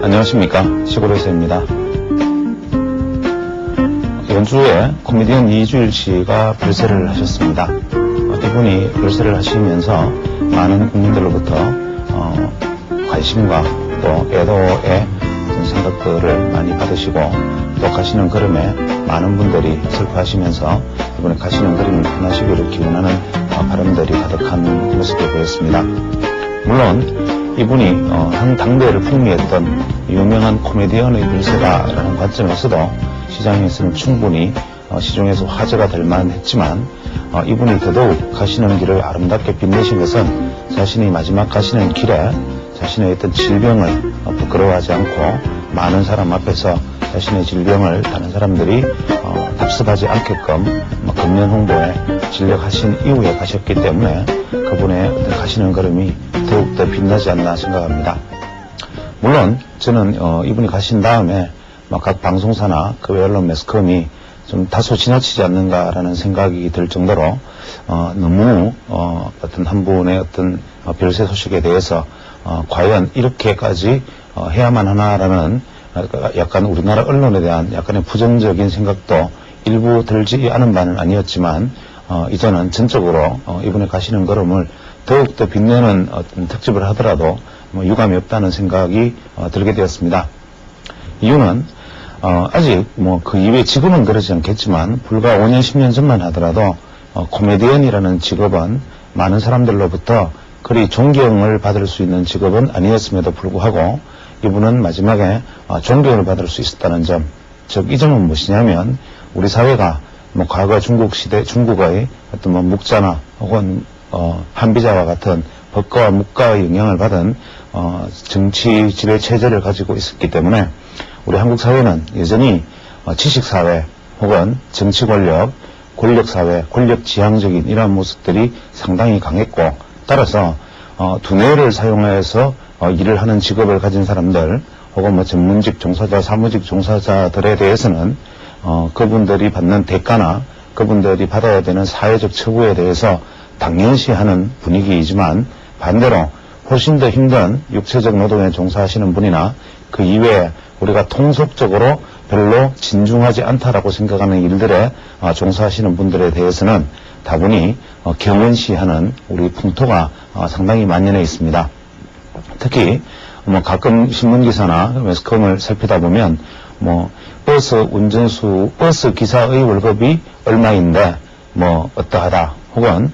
안녕하십니까, 시골에서입니다. 연주에 코미디언 이주일 씨가 별세를 하셨습니다. 이분이 별세를 하시면서 많은 국민들로부터 관심과 또 애도의 생각들을 많이 받으시고, 또 가시는 걸음에 많은 분들이 슬퍼하시면서 이번에 가시는 걸음을 편하시기를 기원하는 바람들이 가득한 모습을 보였습니다. 물론 이분이 한 당대를 풍미했던 유명한 코미디언의 별세다라는 관점에서도 시장에서는 충분히 시중에서 화제가 될 만했지만, 이분이 더더욱 가시는 길을 아름답게 빛내신 것은 자신이 마지막 가시는 길에 자신의 어떤 질병을 부끄러워하지 않고 많은 사람 앞에서 자신의 질병을 다른 사람들이 답습하지 않게끔 금연 홍보에 진력하신 이후에 가셨기 때문에 그분의 어떤 가시는 걸음이 더욱더 빛나지 않나 생각합니다. 물론 저는 이분이 가신 다음에 각 방송사나 그 외 언론 매스컴이 좀 다소 지나치지 않는가라는 생각이 들 정도로 너무 어떤 한 분의 어떤 별세 소식에 대해서 과연 이렇게까지 해야만 하나라는 약간 우리나라 언론에 대한 약간의 부정적인 생각도 일부 들지 않은 바는 아니었지만, 이제는 전적으로 이분의 가시는 걸음을 더욱더 빛내는 어떤 특집을 하더라도 유감이 없다는 생각이 들게 되었습니다. 이유는 아직 그 이외에 지금은 그러지 않겠지만 불과 5년 10년 전만 하더라도 코미디언이라는 직업은 많은 사람들로부터 그리 존경을 받을 수 있는 직업은 아니었음에도 불구하고 이분은 마지막에 존경을 받을 수 있었다는 점, 즉 이 점은 무엇이냐면, 우리 사회가 과거 중국의 어떤 묵자나 혹은 한비자와 같은 법과와 묵과의 영향을 받은 정치 지배 체제를 가지고 있었기 때문에 우리 한국 사회는 여전히 지식사회 혹은 정치 권력, 권력사회, 권력지향적인 이러한 모습들이 상당히 강했고, 따라서 두뇌를 사용해서 일을 하는 직업을 가진 사람들 혹은 전문직 종사자, 사무직 종사자들에 대해서는 그분들이 받는 대가나 그분들이 받아야 되는 사회적 처우에 대해서 당연시하는 분위기이지만, 반대로 훨씬 더 힘든 육체적 노동에 종사하시는 분이나 그 이외에 우리가 통속적으로 별로 진중하지 않다라고 생각하는 일들에 종사하시는 분들에 대해서는 다분히 경연시하는 우리 풍토가 상당히 만연해 있습니다. 특히 가끔 신문기사나 매스컴을 살피다 보면 버스 기사의 월급이 얼마인데 어떠하다, 혹은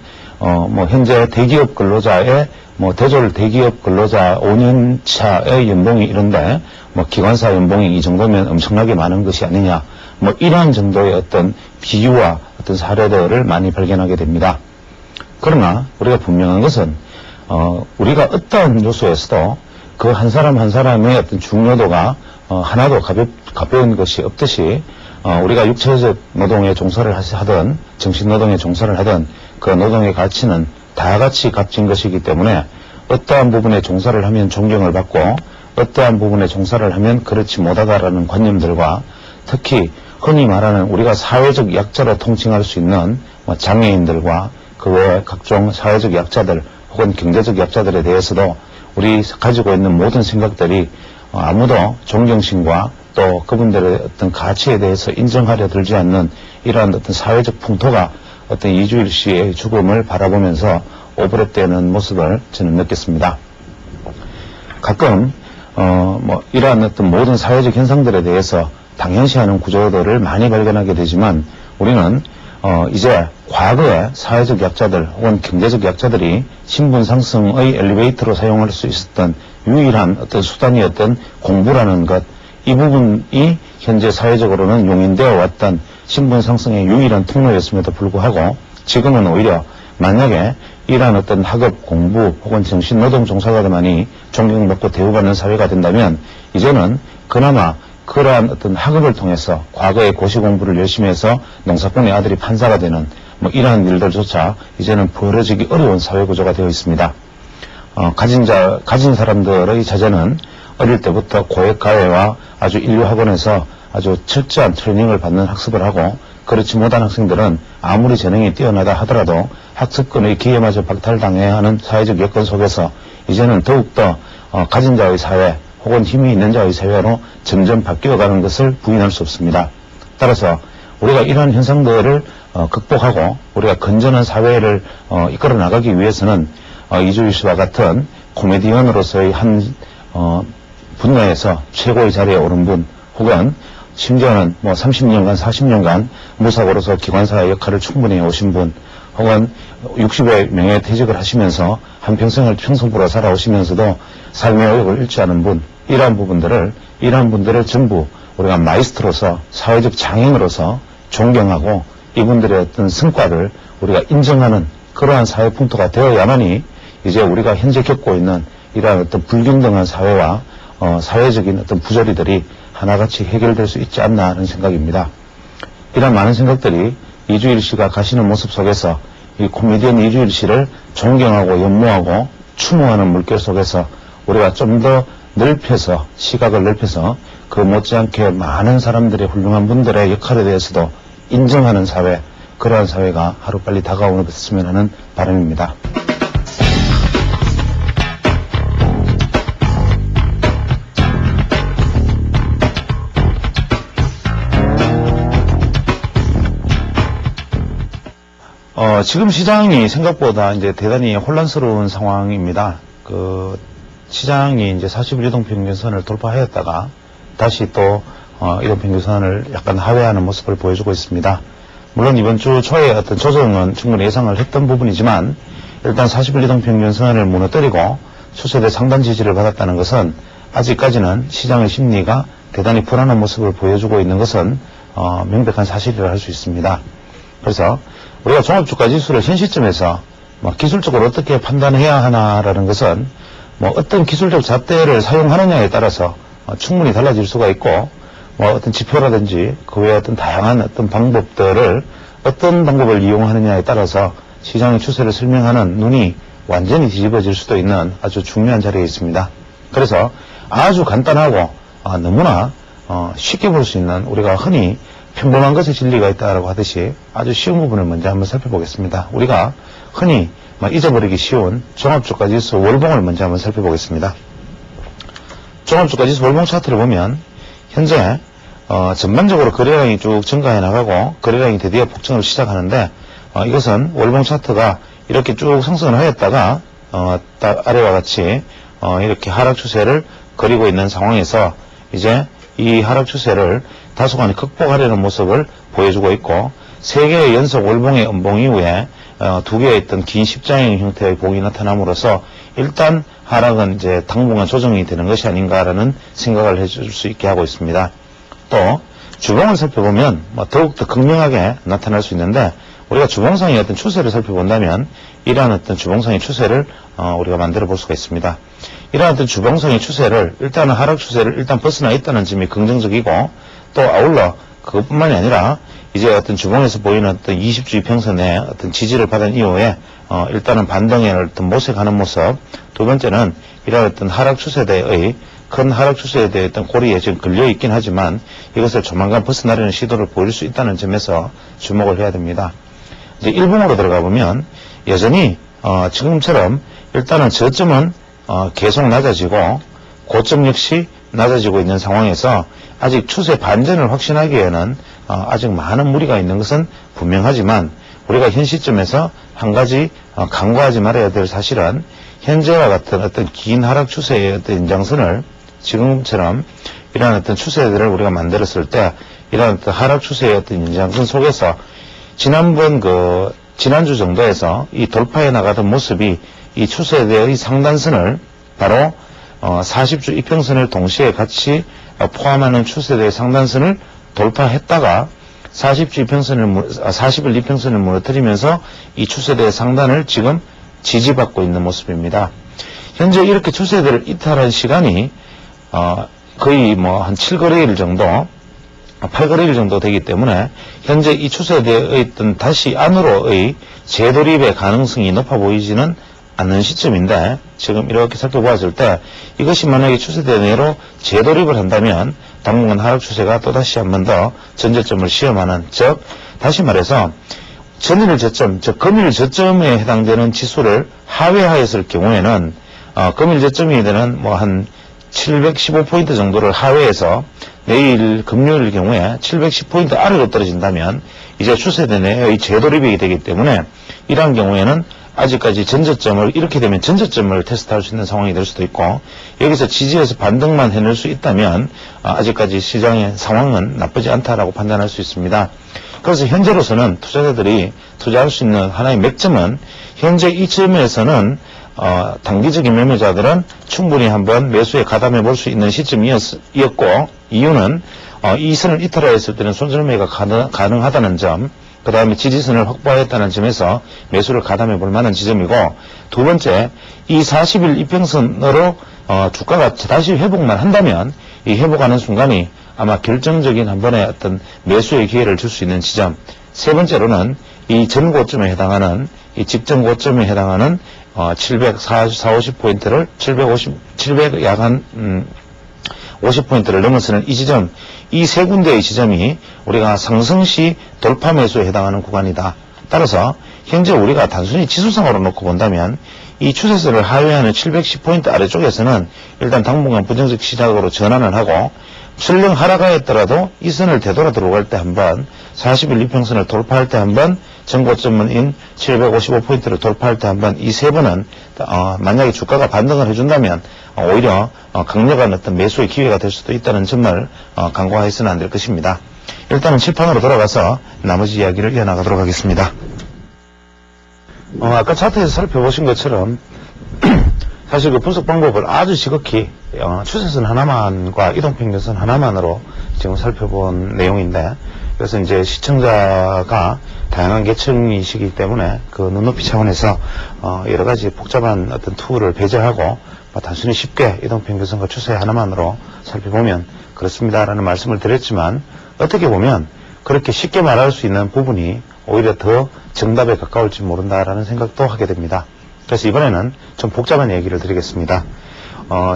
현재 대기업 근로자의 대졸 대기업 근로자 5년차의 연봉이 이런데 기관사 연봉이 이 정도면 엄청나게 많은 것이 아니냐, 이러한 정도의 어떤 비유와 어떤 사례들을 많이 발견하게 됩니다. 그러나 우리가 분명한 것은 우리가 어떠한 요소에서도 그 한 사람 한 사람의 어떤 중요도가 하나도 가벼운 것이 없듯이, 우리가 육체적 노동에 종사를 하든 정신노동에 종사를 하든 그 노동의 가치는 다 같이 값진 것이기 때문에 어떠한 부분에 종사를 하면 존경을 받고 어떠한 부분에 종사를 하면 그렇지 못하다라는 관념들과, 특히 흔히 말하는 우리가 사회적 약자로 통칭할 수 있는 장애인들과 그 외에 각종 사회적 약자들 혹은 경제적 약자들에 대해서도 우리 가지고 있는 모든 생각들이 아무도 존경심과 또 그분들의 어떤 가치에 대해서 인정하려 들지 않는 이러한 어떤 사회적 풍토가 어떤 이주일 씨의 죽음을 바라보면서 오버랩되는 모습을 저는 느꼈습니다. 가끔 이러한 어떤 모든 사회적 현상들에 대해서 당연시하는 구조들을 많이 발견하게 되지만, 우리는 이제 과거의 사회적 약자들 혹은 경제적 약자들이 신분 상승의 엘리베이터로 사용할 수 있었던 유일한 어떤 수단이었던 공부라는 것, 이 부분이 현재 사회적으로는 용인되어 왔던 신분 상승의 유일한 통로였음에도 불구하고, 지금은 오히려 만약에 이러한 어떤 학업, 공부 혹은 정신노동 종사자들만이 존경받고 대우받는 사회가 된다면, 이제는 그나마 그러한 어떤 학업을 통해서 과거에 고시 공부를 열심히 해서 농사꾼의 아들이 판사가 되는 이러한 일들조차 이제는 벌어지기 어려운 사회구조가 되어 있습니다. 가진 사람들의 자제는 어릴 때부터 고액가외와 아주 인류학원에서 아주 철저한 트레이닝을 받는 학습을 하고, 그렇지 못한 학생들은 아무리 재능이 뛰어나다 하더라도 학습권의 기회마저 박탈당해야 하는 사회적 여건 속에서 이제는 더욱더 가진 자의 사회 혹은 힘이 있는 자의 사회로 점점 바뀌어가는 것을 부인할 수 없습니다. 따라서 우리가 이러한 현상들을 극복하고 우리가 건전한 사회를 이끌어 나가기 위해서는 이주일 씨와 같은 코미디언으로서의 한 분야에서 최고의 자리에 오른 분, 혹은 심지어는 뭐 30년간 40년간 무사고로서 기관사의 역할을 충분히 해오신 분, 혹은 60여 명의 퇴직을 하시면서 한평생을 평생부로 살아오시면서도 삶의 어역을 잃지 않은 분, 이러한 분들을 전부 우리가 마이스트로서, 사회적 장인으로서 존경하고 이분들의 어떤 성과를 우리가 인정하는 그러한 사회 풍토가 되어야만이 이제 우리가 현재 겪고 있는 이러한 어떤 불균등한 사회와 사회적인 어떤 부조리들이 하나같이 해결될 수 있지 않나 하는 생각입니다. 이런 많은 생각들이 이주일 씨가 가시는 모습 속에서 이 코미디언 이주일 씨를 존경하고 연모하고 추모하는 물결 속에서 우리가 좀 더 넓혀서, 시각을 넓혀서 그 못지않게 많은 사람들의 훌륭한 분들의 역할에 대해서도 인정하는 사회, 그러한 사회가 하루빨리 다가오는 것이었으면 하는 바람입니다. 지금 시장이 생각보다 이제 대단히 혼란스러운 상황입니다. 시장이 이제 41 이동평균선을 돌파하였다가 다시 또 이동평균선을 약간 하회하는 모습을 보여주고 있습니다. 물론 이번 주 초에 어떤 조정은 충분히 예상을 했던 부분이지만 일단 41 이동평균선을 무너뜨리고 추세대 상단 지지를 받았다는 것은 아직까지는 시장의 심리가 대단히 불안한 모습을 보여주고 있는 것은 명백한 사실이라 할 수 있습니다. 그래서 우리가 종합주가지수를 현 시점에서 기술적으로 어떻게 판단해야 하나라는 것은 어떤 기술적 잣대를 사용하느냐에 따라서 충분히 달라질 수가 있고 어떤 지표라든지 그 외에 어떤 다양한 어떤 방법들을 어떤 방법을 이용하느냐에 따라서 시장의 추세를 설명하는 눈이 완전히 뒤집어질 수도 있는 아주 중요한 자리에 있습니다. 그래서 아주 간단하고 너무나 쉽게 볼 수 있는, 우리가 흔히 평범한 것에 진리가 있다라고 하듯이 아주 쉬운 부분을 먼저 한번 살펴보겠습니다. 우리가 흔히 잊어버리기 쉬운 종합주가지수 월봉을 먼저 한번 살펴보겠습니다. 종합주가지수 월봉 차트를 보면 현재 전반적으로 거래량이 쭉 증가해 나가고 거래량이 드디어 폭증을 시작하는데 이것은 월봉 차트가 이렇게 쭉 상승을 하였다가 딱 아래와 같이 이렇게 하락 추세를 그리고 있는 상황에서 이제 이 하락 추세를 다소간 극복하려는 모습을 보여주고 있고, 3개의 연속 월봉의 음봉 이후에 2개의 있던 긴 십자형 형태의 봉이 나타남으로써 일단 하락은 이제 당분간 조정이 되는 것이 아닌가라는 생각을 해줄 수 있게 하고 있습니다. 또 주봉을 살펴보면 더욱더 극명하게 나타날 수 있는데, 우리가 주봉상의 어떤 추세를 살펴본다면 이러한 어떤 주봉상의 추세를 우리가 만들어 볼 수가 있습니다. 이러한 어떤 주봉상의 추세를, 일단은 하락 추세를 일단 벗어나 있다는 점이 긍정적이고, 또 아울러 그것뿐만이 아니라 이제 어떤 주봉에서 보이는 어떤 20주 이평선의 어떤 지지를 받은 이후에 일단은 반등의 어떤 모색하는 모습, 두 번째는 이러한 어떤 하락 추세대의 큰 하락 추세에 대해 어떤 고리에 지금 걸려 있긴 하지만 이것을 조만간 벗어나려는 시도를 보일 수 있다는 점에서 주목을 해야 됩니다. 이제 일봉으로 들어가 보면 여전히 지금처럼 일단은 저점은 계속 낮아지고 고점 역시 낮아지고 있는 상황에서 아직 추세 반전을 확신하기에는 아직 많은 무리가 있는 것은 분명하지만, 우리가 현 시점에서 한 가지 간과하지 말아야 될 사실은 현재와 같은 어떤 긴 하락 추세의 어떤 연장선을 지금처럼 이러한 어떤 추세들을 우리가 만들었을 때 이러한 어떤 하락 추세의 어떤 연장선 속에서 지난주 정도에서 이 돌파해 나가던 모습이 이 추세대의 상단선을 바로 40주 이평선을 동시에 같이 포함하는 추세대의 상단선을 돌파했다가 40일 이평선을 무너뜨리면서 이 추세대의 상단을 지금 지지받고 있는 모습입니다. 현재 이렇게 추세대를 이탈한 시간이 거의 한 7거래일 정도, 8거래일 정도 되기 때문에 현재 이 추세대의 어떤 다시 안으로의 재돌입의 가능성이 높아 보이지는 않는 시점인데, 지금 이렇게 살펴보았을 때 이것이 만약에 추세대 내로 재돌입을 한다면 당분간 하락 추세가 또다시 한 번 더 전저점을 시험하는, 즉 다시 말해서 전일 저점, 즉 금일 저점에 해당되는 지수를 하회하였을 경우에는 금일 저점이 되는 한 715포인트 정도를 하회해서 내일 금요일 경우에 710포인트 아래로 떨어진다면 이제 추세대 내의 재돌입이 되기 때문에 이러한 경우에는 아직까지 전저점을, 이렇게 되면 전저점을 테스트할 수 있는 상황이 될 수도 있고, 여기서 지지해서 반등만 해낼 수 있다면 아직까지 시장의 상황은 나쁘지 않다라고 판단할 수 있습니다. 그래서 현재로서는 투자자들이 투자할 수 있는 하나의 맥점은 현재 이 점에서는 단기적인 매매자들은 충분히 한번 매수에 가담해 볼 수 있는 시점이었고, 이유는 이 선을 이탈하였을 때는 손절매가 가능하다는 점, 그 다음에 지지선을 확보하였다는 점에서 매수를 가담해 볼 만한 지점이고, 두 번째, 이 40일 이평선으로 주가가 다시 회복만 한다면 이 회복하는 순간이 아마 결정적인 한 번의 어떤 매수의 기회를 줄 수 있는 지점. 세 번째로는 이 전고점에 해당하는, 이 직전 고점에 해당하는 750포인트를 700 약한 50포인트를 넘어서는 이 지점, 이 세 군데의 지점이 우리가 상승시 돌파 매수에 해당하는 구간이다. 따라서 현재 우리가 단순히 지수상으로 놓고 본다면 이 추세선을 하회하는 710포인트 아래쪽에서는 일단 당분간 부정적 시작으로 전환을 하고, 설령 하락하였더라도 이 선을 되돌아 들어갈 때 한번, 40일 이평선을 돌파할 때 한번, 전고점인 755포인트를 돌파할 때 한번, 이 세 번은 만약에 주가가 반등을 해준다면 오히려 강력한 어떤 매수의 기회가 될 수도 있다는 점을 간과해서는 안 될 것입니다. 일단은 칠판으로 돌아가서 나머지 이야기를 이어나가도록 하겠습니다. 아까 차트에서 살펴보신 것처럼 사실 그 분석 방법을 아주 지극히 추세선 하나만과 이동평균선 하나만으로 지금 살펴본 내용인데, 그래서 이제 시청자가 다양한 계층이시기 때문에 그 눈높이 차원에서 여러 가지 복잡한 어떤 툴을 배제하고 단순히 쉽게 이동평균선과 추세 하나만으로 살펴보면 그렇습니다라는 말씀을 드렸지만, 어떻게 보면 그렇게 쉽게 말할 수 있는 부분이 오히려 더 정답에 가까울지 모른다라는 생각도 하게 됩니다. 그래서 이번에는 좀 복잡한 얘기를 드리겠습니다.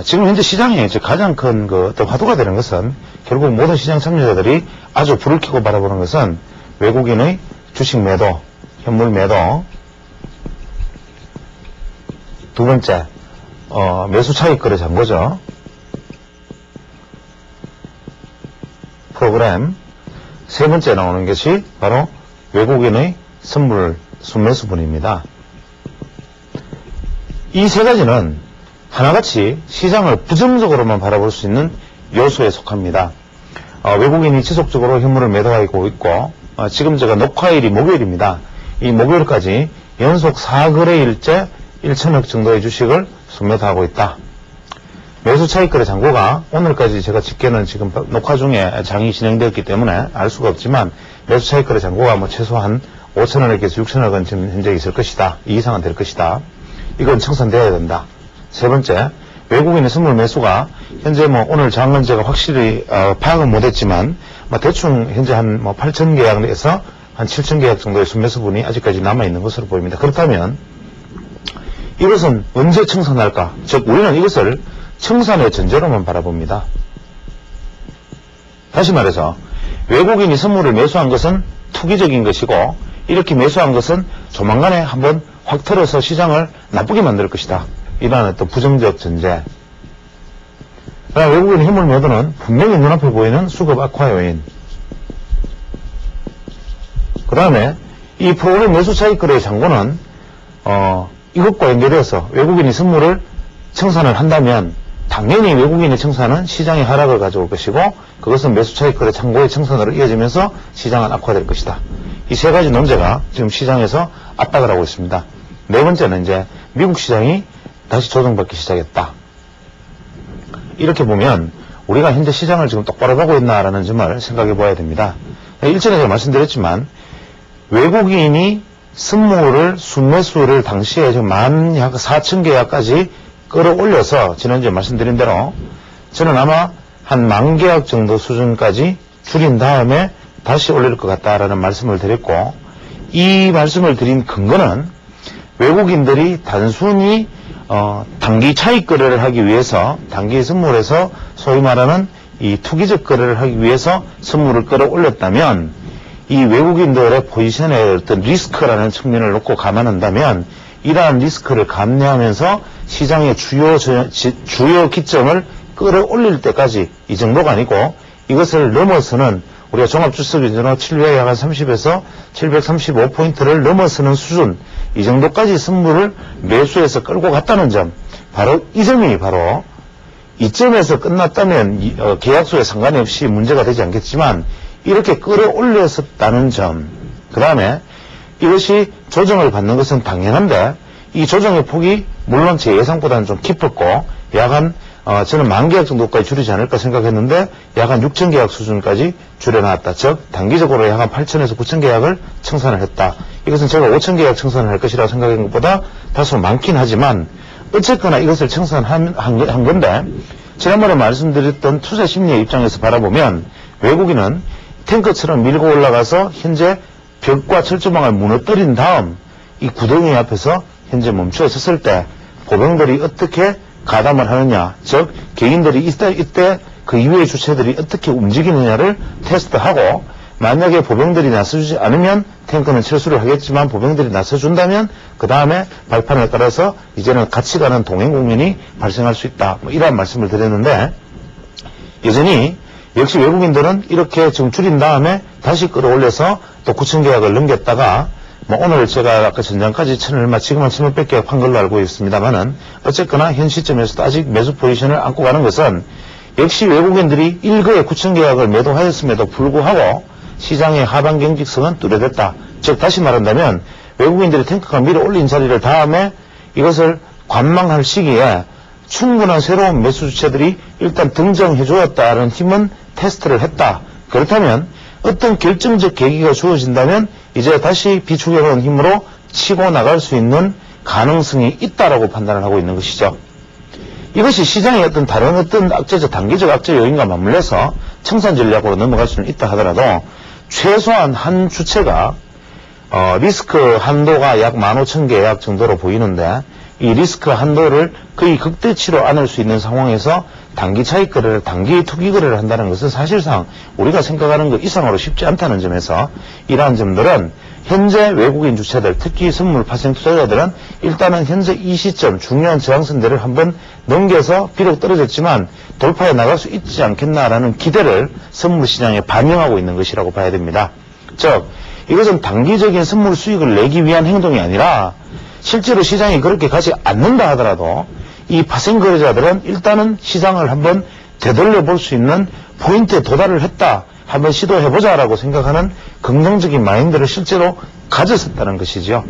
지금 현재 시장에 이제 가장 큰 그 어떤 화두가 되는 것은, 결국 모든 시장 참여자들이 아주 불을 켜고 바라보는 것은 외국인의 주식 매도, 현물 매도, 두 번째 매수 차익 거래 잔고죠. 프로그램. 세 번째 나오는 것이 바로 외국인의 선물 순매수분입니다. 이 세 가지는 하나같이 시장을 부정적으로만 바라볼 수 있는 요소에 속합니다. 외국인이 지속적으로 현물을 매도하고 있고, 지금 제가 녹화일이 목요일입니다. 이 목요일까지 연속 4거래일째 1천억 정도의 주식을 순매도하고 있다. 매수 차익 거래 잔고가 오늘까지 제가 집계는 지금 녹화 중에 장이 진행되었기 때문에 알 수가 없지만, 매수 차익 거래 잔고가 뭐 최소한 5천억에서 6천억은 지금 현재 있을 것이다. 이 이상은 될 것이다. 이건 청산되어야 된다. 세 번째, 외국인의 선물 매수가 현재 뭐 오늘 장은 제가 확실히 파악은 못했지만 대충 현재 한 8천 계약에서 한 7천 계약 정도의 순매수분이 아직까지 남아있는 것으로 보입니다. 그렇다면 이것은 언제 청산할까? 즉 우리는 이것을 청산의 전제로만 바라봅니다. 다시 말해서 외국인이 선물을 매수한 것은 투기적인 것이고, 이렇게 매수한 것은 조만간에 한번 확 틀어서 시장을 나쁘게 만들 것이다. 이러한 어떤 부정적 전제. 그러나 외국인 현물 매도는 분명히 눈앞에 보이는 수급 악화 요인. 그 다음에 이 프로그램 매수 차익 거래 잔고는 이것과 연결해서 외국인이 선물을 청산을 한다면 당연히 외국인의 청산은 시장의 하락을 가져올 것이고, 그것은 매수 차익 거래 잔고의 청산으로 이어지면서 시장은 악화될 것이다. 이 세 가지 논제가 지금 시장에서 압박을 하고 있습니다. 네 번째는 이제 미국 시장이 다시 조정받기 시작했다. 이렇게 보면 우리가 현재 시장을 지금 똑바로 보고 있나라는 점을 생각해 봐야 됩니다. 일전에 제가 말씀드렸지만 외국인이 선물을 순매수를 당시에 지금 약 4천 계약까지 끌어올려서 지난주에 말씀드린 대로 저는 아마 한 10,000계약 정도 수준까지 줄인 다음에 다시 올릴 것 같다라는 말씀을 드렸고, 이 말씀을 드린 근거는 외국인들이 단순히 단기 차익 거래를 하기 위해서, 단기 선물에서 소위 말하는 이 투기적 거래를 하기 위해서 선물을 끌어올렸다면, 이 외국인들의 포지션의 어떤 리스크라는 측면을 놓고 감안한다면 이러한 리스크를 감내하면서 시장의 주요 기점을 끌어올릴 때까지 이 정도가 아니고 이것을 넘어서는 우리가 종합주식기준으로 730에서 735포인트를 넘어서는 수준, 이 정도까지 선물을 매수해서 끌고 갔다는 점, 바로 이 점이 바로 이점에서 끝났다면 계약수에 상관이 없이 문제가 되지 않겠지만 이렇게 끌어올렸었다는 점, 그 다음에 이것이 조정을 받는 것은 당연한데 이 조정의 폭이 물론 제 예상보다는 좀 깊었고 약 한 저는 10,000계약 정도까지 줄이지 않을까 생각했는데 약 한 6,000계약 수준까지 줄여놨다. 즉 단기적으로 약 한 8,000에서 9,000계약을 청산을 했다. 이것은 제가 5,000계약 청산을 할 것이라고 생각한 것보다 다소 많긴 하지만 어쨌거나 이것을 청산한 건데 지난번에 말씀드렸던 투자 심리의 입장에서 바라보면 외국인은 탱크처럼 밀고 올라가서 현재 벽과 철조망을 무너뜨린 다음 이 구덩이 앞에서 현재 멈춰 섰을 때 보병들이 어떻게 가담을 하느냐, 즉 개인들이 이때 그 이외의 주체들이 어떻게 움직이느냐를 테스트하고 만약에 보병들이 나서주지 않으면 탱크는 철수를 하겠지만 보병들이 나서준다면 그 다음에 발판을 깔아서 이제는 같이 가는 동행 국면이 발생할 수 있다. 뭐 이런 말씀을 드렸는데 여전히 역시 외국인들은 이렇게 지금 줄인 다음에 다시 끌어올려서 또 9,000계약을 넘겼다가 뭐 오늘 제가 아까 전장까지 1,000 얼마 지금은 1,600계약 판 걸로 알고 있습니다만은 어쨌거나 현 시점에서도 아직 매수 포지션을 안고 가는 것은 역시 외국인들이 일거에 9,000계약을 매도하였음에도 불구하고 시장의 하방 경직성은 뚜렷했다. 즉 다시 말한다면 외국인들이 탱크가 밀어 올린 자리를 다음에 이것을 관망할 시기에 충분한 새로운 매수 주체들이 일단 등장해 주었다는 힘은 테스트를 했다. 그렇다면 어떤 결정적 계기가 주어진다면 이제 다시 비추겨놓은 힘으로 치고 나갈 수 있는 가능성이 있다라고 판단을 하고 있는 것이죠. 이것이 시장의 어떤 다른 어떤 단기적 악재 요인과 맞물려서 청산 전략으로 넘어갈 수는 있다 하더라도 최소한 한 주체가 리스크 한도가 약 15,000계약 정도로 보이는데 이 리스크 한도를 거의 극대치로 안을 수 있는 상황에서 단기 차익 거래를, 단기 투기 거래를 한다는 것은 사실상 우리가 생각하는 것 이상으로 쉽지 않다는 점에서 이러한 점들은 현재 외국인 주체들, 특히 선물 파생 투자자들은 일단은 현재 이 시점 중요한 저항선들을 한번 넘겨서 비록 떨어졌지만 돌파해 나갈 수 있지 않겠나라는 기대를 선물 시장에 반영하고 있는 것이라고 봐야 됩니다. 즉 이것은 단기적인 선물 수익을 내기 위한 행동이 아니라 실제로 시장이 그렇게 가지 않는다 하더라도 이 파생 거래자들은 일단은 시장을 한번 되돌려 볼 수 있는 포인트에 도달을 했다. 한번 시도해보자라고 생각하는 긍정적인 마인드를 실제로 가졌었다는 것이죠.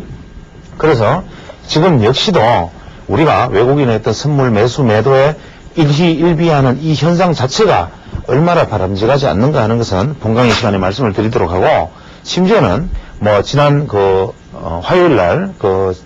그래서 지금 역시도 우리가 외국인의 어떤 선물 매수 매도에 일희일비하는 이 현상 자체가 얼마나 바람직하지 않는가 하는 것은 본강의 시간에 말씀을 드리도록 하고 심지어는 뭐 지난 화요일 날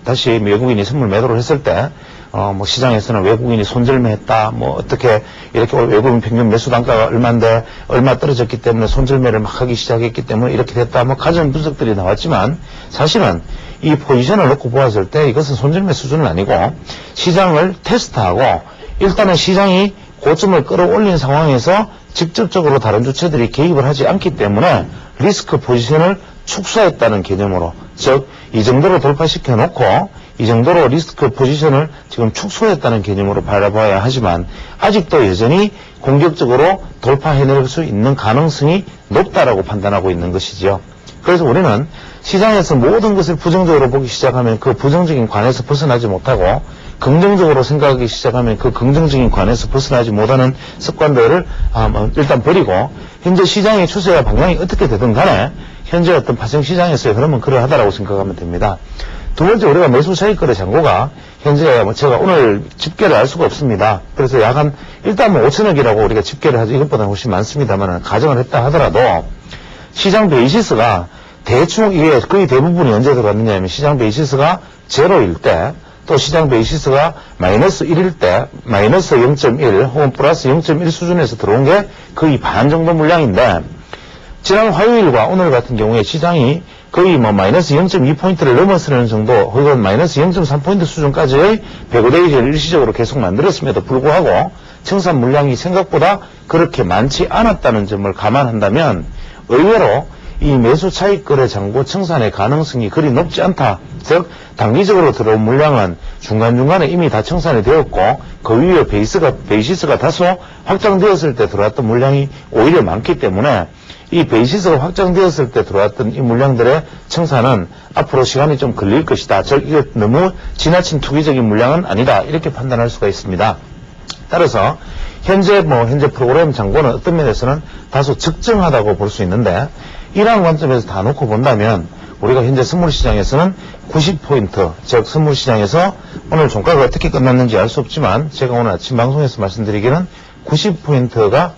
다시 외국인이 선물 매도를 했을 때 뭐 시장에서는 외국인이 손절매했다, 뭐 어떻게 이렇게 외국인 평균 매수 단가가 얼마인데 얼마 떨어졌기 때문에 손절매를 막 하기 시작했기 때문에 이렇게 됐다, 뭐 가전 분석들이 나왔지만 사실은 이 포지션을 놓고 보았을 때 이것은 손절매 수준은 아니고 시장을 테스트하고 일단은 시장이 고점을 끌어올린 상황에서 직접적으로 다른 주체들이 개입을 하지 않기 때문에 리스크 포지션을 축소했다는 개념으로, 즉 이 정도로 돌파시켜 놓고 이 정도로 리스크 포지션을 지금 축소했다는 개념으로 바라봐야 하지만 아직도 여전히 공격적으로 돌파해낼 수 있는 가능성이 높다라고 판단하고 있는 것이죠. 그래서 우리는 시장에서 모든 것을 부정적으로 보기 시작하면 그 부정적인 관에서 벗어나지 못하고 긍정적으로 생각하기 시작하면 그 긍정적인 관에서 벗어나지 못하는 습관들을 일단 버리고 현재 시장의 추세와 방향이 어떻게 되든 간에 현재 어떤 파생 시장에서의 흐름은 그러하다라고 생각하면 됩니다. 두 번째, 우리가 매수 차익 거래 잔고가 현재 제가 오늘 집계를 알 수가 없습니다. 그래서 일단 5천억이라고 우리가 집계를 하죠. 이것보다 훨씬 많습니다만 가정을 했다 하더라도 시장 베이시스가 대충 이게 거의 대부분이 언제 들어갔느냐 하면 시장 베이시스가 제로일 때, 또 시장 베이시스가 마이너스 1일 때 마이너스 0.1 혹은 플러스 0.1 수준에서 들어온 게 거의 반 정도 물량인데 지난 화요일과 오늘 같은 경우에 시장이 거의 마이너스 0.2포인트를 넘어서는 정도 혹은 마이너스 0.3포인트 수준까지의 배고데이지를 일시적으로 계속 만들었음에도 불구하고 청산 물량이 생각보다 그렇게 많지 않았다는 점을 감안한다면 의외로 이 매수 차익 거래 잔고 청산의 가능성이 그리 높지 않다. 즉 단기적으로 들어온 물량은 중간중간에 이미 다 청산이 되었고 그 위에 베이시스가 다소 확장되었을 때 들어왔던 물량이 오히려 많기 때문에 이 베이시스가 확장되었을 때 들어왔던 이 물량들의 청산은 앞으로 시간이 좀 걸릴 것이다. 즉 이게 너무 지나친 투기적인 물량은 아니다. 이렇게 판단할 수가 있습니다. 따라서 현재 프로그램 잔고는 어떤 면에서는 다소 적정하다고 볼 수 있는데 이러한 관점에서 다 놓고 본다면 우리가 현재 선물시장에서는 90포인트, 즉 선물시장에서 오늘 종가가 어떻게 끝났는지 알 수 없지만 제가 오늘 아침 방송에서 말씀드리기는 90포인트가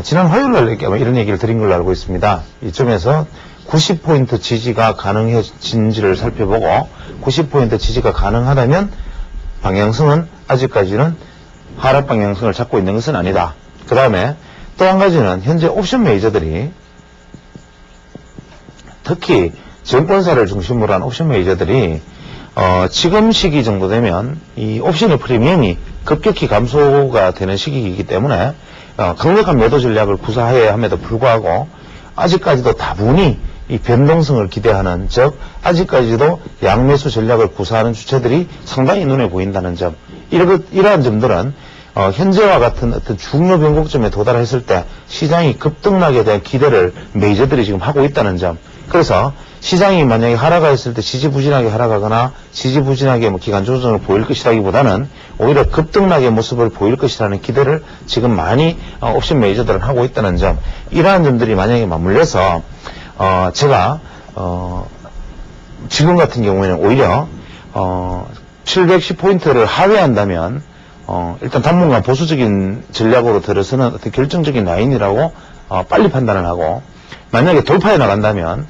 지난 화요일날 이런 얘기를 드린 걸로 알고 있습니다. 이점에서 90포인트 지지가 가능해진지를 살펴보고 90포인트 지지가 가능하다면 방향성은 아직까지는 하락 방향성을 잡고 있는 것은 아니다. 그 다음에 또 한 가지는 현재 옵션 메이저들이 특히 증권사를 중심으로 한 옵션 메이저들이 지금 시기 정도 되면 이 옵션의 프리미엄이 급격히 감소가 되는 시기이기 때문에 강력한 매도 전략을 구사해야 함에도 불구하고 아직까지도 다분히 이 변동성을 기대하는, 즉 아직까지도 양매수 전략을 구사하는 주체들이 상당히 눈에 보인다는 점, 이러한 점들은 현재와 같은 어떤 중요 변곡점에 도달했을 때 시장이 급등락에 대한 기대를 메이저들이 지금 하고 있다는 점. 그래서 시장이 만약에 하락했을 때 지지부진하게 하락하거나 지지부진하게 기간 조정을 보일 것이라기보다는 오히려 급등락의 모습을 보일 것이라는 기대를 지금 많이 옵션 메이저들은 하고 있다는 점, 이러한 점들이 만약에 맞물려서 제가 지금 같은 경우에는 오히려 710포인트를 하회한다면 일단 당분간 보수적인 전략으로 들어서는 어떤 결정적인 라인이라고 빨리 판단을 하고, 만약에 돌파해 나간다면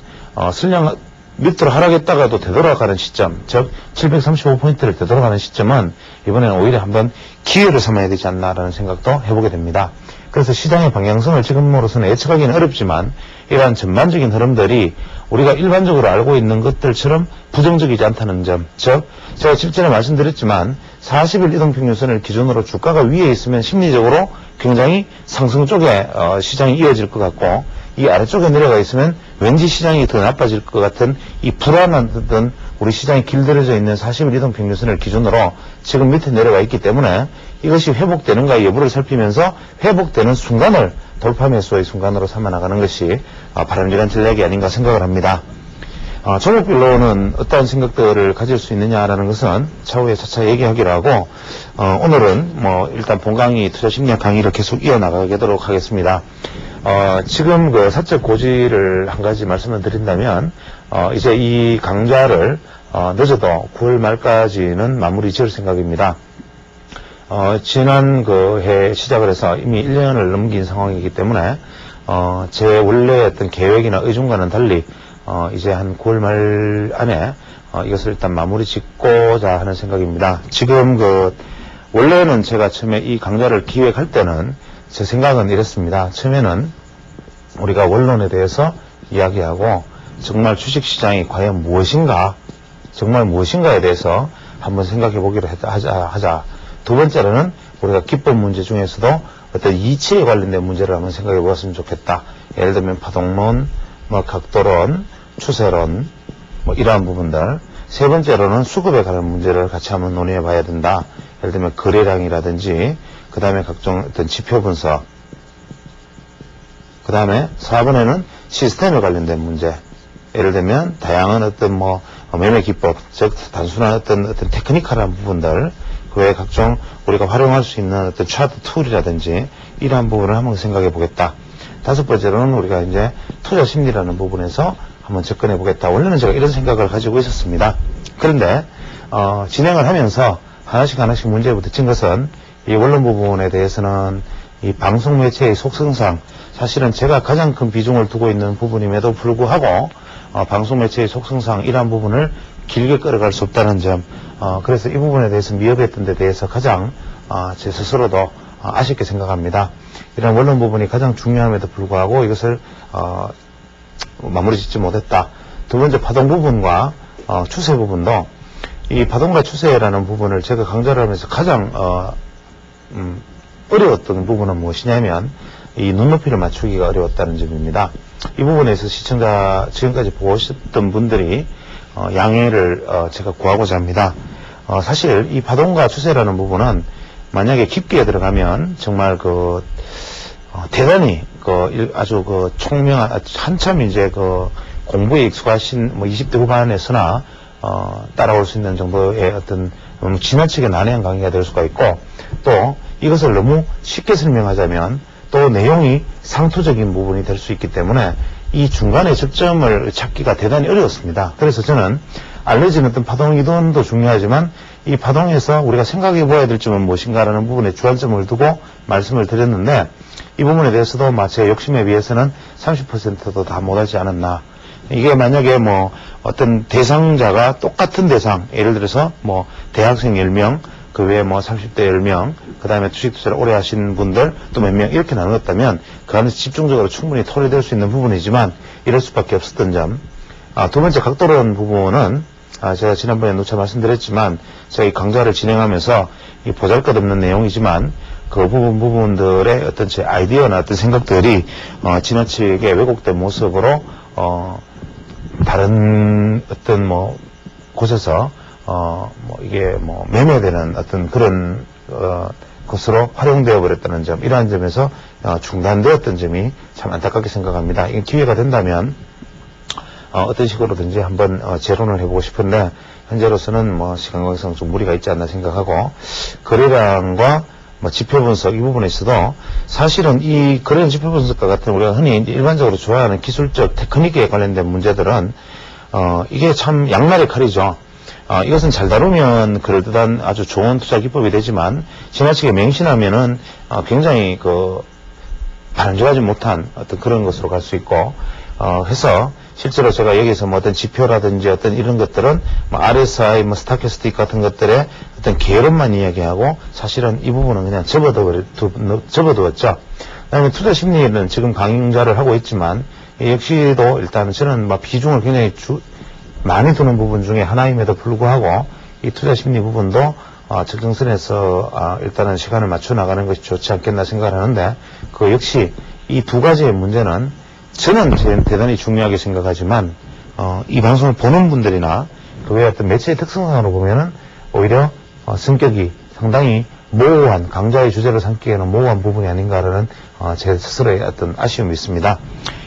설령 밑으로 하락했다가도 되돌아가는 시점, 즉 735포인트를 되돌아가는 시점은 이번에는 오히려 한번 기회를 삼아야 되지 않나라는 생각도 해보게 됩니다. 그래서 시장의 방향성을 지금으로서는 예측하기는 어렵지만 이러한 전반적인 흐름들이 우리가 일반적으로 알고 있는 것들처럼 부정적이지 않다는 점, 즉 제가 실전에 말씀드렸지만 40일 이동평균선을 기준으로 주가가 위에 있으면 심리적으로 굉장히 상승 쪽에 시장이 이어질 것 같고, 이 아래쪽에 내려가 있으면 왠지 시장이 더 나빠질 것 같은 이 불안한 어떤 우리 시장이 길들여져 있는 40일 이동평균선을 기준으로 지금 밑에 내려가 있기 때문에 이것이 회복되는가 여부를 살피면서 회복되는 순간을 돌파 매수의 순간으로 삼아 나가는 것이 바람직한 전략이 아닌가 생각을 합니다. 종목별로는 어떠한 생각들을 가질 수 있느냐라는 것은 차후에 차차 얘기하기로 하고, 오늘은 일단 본강의 투자심리학 강의를 계속 이어나가도록 하겠습니다. 지금 그 사적 고지를 한 가지 말씀을 드린다면, 이제 이 강좌를 늦어도 9월 말까지는 마무리 지을 생각입니다. 지난 그 해 시작을 해서 이미 1년을 넘긴 상황이기 때문에 제 원래 어떤 계획이나 의중과는 달리 이제 한 9월 말 안에 이것을 일단 마무리 짓고자 하는 생각입니다. 지금 원래는 제가 처음에 이 강좌를 기획할 때는 제 생각은 이랬습니다. 처음에는 우리가 원론에 대해서 이야기하고 정말 주식시장이 과연 무엇인가, 정말 무엇인가에 대해서 한번 생각해 보기로 하자. 두 번째로는 우리가 기법 문제 중에서도 어떤 이치에 관련된 문제를 한번 생각해 보았으면 좋겠다. 예를 들면 파동론, 각도론, 추세론, 이러한 부분들. 세 번째로는 수급에 관한 문제를 같이 한번 논의해 봐야 된다. 예를 들면 거래량이라든지, 그 다음에 각종 어떤 지표 분석, 그 다음에 4번에는 시스템에 관련된 문제. 예를 들면 다양한 어떤 매매 기법, 즉 단순한 어떤 테크니컬한 부분들, 그 외에 각종 우리가 활용할 수 있는 어떤 차트 툴이라든지 이러한 부분을 한번 생각해 보겠다. 다섯 번째로는 우리가 이제 투자 심리라는 부분에서 한번 접근해 보겠다. 원래는 제가 이런 생각을 가지고 있었습니다. 그런데 진행을 하면서 하나씩 문제가 부딪힌 것은 이 원론 부분에 대해서는 이 방송 매체의 속성상 사실은 제가 가장 큰 비중을 두고 있는 부분임에도 불구하고 방송 매체의 속성상 이러한 부분을 길게 끌어갈 수 없다는 점, 그래서 이 부분에 대해서 미흡했던 데 대해서 가장 제 스스로도 아쉽게 생각합니다. 이런 원론 부분이 가장 중요함에도 불구하고 이것을 마무리 짓지 못했다. 두 번째 파동 부분과 추세 부분도, 이 파동과 추세라는 부분을 제가 강좌를 하면서 가장 어려웠던 부분은 무엇이냐면 이 눈높이를 맞추기가 어려웠다는 점입니다. 이 부분에서 시청자 지금까지 보셨던 분들이 양해를 제가 구하고자 합니다. 사실 이 파동과 추세라는 부분은 만약에 깊게 들어가면 정말 대단히 아주 총명한, 한참 이제 공부에 익숙하신 20대 후반에서나 따라올 수 있는 정도의 어떤 너무 지나치게 난해한 강의가 될 수가 있고, 또 이것을 너무 쉽게 설명하자면 또 내용이 상투적인 부분이 될 수 있기 때문에 이 중간의 접점을 찾기가 대단히 어려웠습니다. 그래서 저는 알려진 어떤 파동 이동도 중요하지만 이 파동에서 우리가 생각해 보아야 될 점은 무엇인가라는 부분에 주안점을 두고 말씀을 드렸는데, 이 부분에 대해서도 제 욕심에 비해서는 30%도 다 못하지 않았나. 이게 만약에 어떤 대상자가 똑같은 대상, 예를 들어서 대학생 10명, 그 외에 30대 10명, 그 다음에 주식 투자를 오래 하신 분들 또 몇 명 이렇게 나누었다면 그 안에서 집중적으로 충분히 토론될 수 있는 부분이지만 이럴 수밖에 없었던 점. 두 번째 각도론 부분은 제가 지난번에 누차 말씀드렸지만 제가 이 강좌를 진행하면서 이 보잘것없는 내용이지만 그 부분들의 어떤 제 아이디어나 어떤 생각들이 지나치게 왜곡된 모습으로 다른 어떤 곳에서 이게 매매되는 어떤 그런 것으로 활용되어 버렸다는 점, 이러한 점에서 중단되었던 점이 참 안타깝게 생각합니다. 이 기회가 된다면 어떤 식으로든지 한번 재론을 해보고 싶은데 현재로서는 시간 관계상 좀 무리가 있지 않나 생각하고, 거래량과 지표 분석 이 부분에 있어도 사실은 이 거래량 지표 분석과 같은 우리가 흔히 일반적으로 좋아하는 기술적 테크닉에 관련된 문제들은 이게 참 양날의 칼이죠. 이것은 잘 다루면 그럴듯한 아주 좋은 투자 기법이 되지만 지나치게 맹신하면은 굉장히 바람직하지 못한 어떤 그런 것으로 갈 수 있고, 해서 실제로 제가 여기서 어떤 지표라든지 어떤 이런 것들은 RSI, 스타캐스틱 같은 것들의 어떤 개론만 이야기하고 사실은 이 부분은 그냥 접어두었죠. 그다음에 투자 심리는 지금 강좌를 하고 있지만 역시도 일단 저는 비중을 굉장히 많이 두는 부분 중에 하나임에도 불구하고 이 투자 심리 부분도 적정선에서 일단은 시간을 맞춰 나가는 것이 좋지 않겠나 생각을 하는데, 그 역시 이 두 가지의 문제는 저는 대단히 중요하게 생각하지만 이 방송을 보는 분들이나 그 외에 어떤 매체의 특성상으로 보면은 오히려 성격이 상당히 모호한, 강좌의 주제를 삼기에는 모호한 부분이 아닌가라는 제 스스로의 어떤 아쉬움이 있습니다.